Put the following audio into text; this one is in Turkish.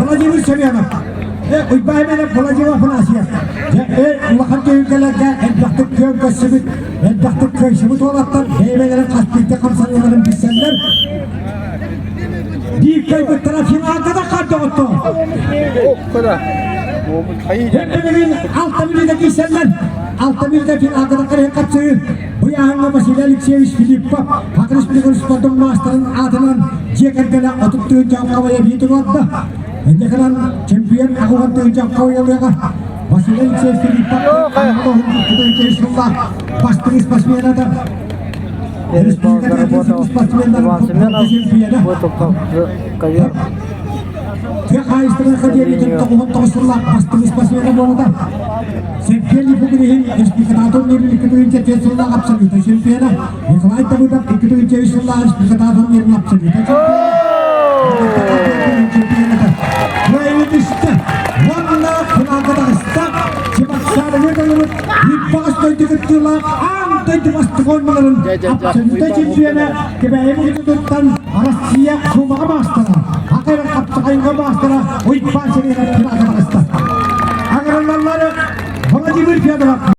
Polacı seviyorum. Uybayımene Polacı vafını asıyor. Vakıfta ülkelerden elbette köy köşümüt, elbette köy şımıt olatlar, heyvelere kaçtıkta kamsanlıların bilsenler. Bir köy bir tarafın arkada kaldı ottu. O kadar. Hepimizin Altamir'deki insanlar, Altamir'deki arkadaşları kapsayın. Bu yağınla Vasilyalik Seviş Filippo, Pakris Bilikorus Padum Master'ın adından Cekerkele oturttuğu cevkavaya bir durmadı. Hendekalan çempiyon akuvattığı cevkavaya leka. Vasilyalik Seviş Filippo, Allah'ın tuttuğu içerisinde bastırız basmayan adam. Tiga istilah kerja di tempat tokoh pasti pasien bola. Sekian ibu kirihin, istiqataton ni ikutin cewek sulla absolut. Sempian lah. Yang lain tapi tak ikutin cewek sulla istiqataton ni absolut. Nah ini bisa. Wanda kenapa tak stuck? Cepat sadarnya kalau dipas dari kecil Antai di mas tekon menurun. Absolut sempian lah. Kebanyakan itu tutan Rusia rumah master. Akhirnya kapten ke master. Wih pas ini kenapa tak stuck? Akhirnya malah Polacı bir fiyatı var.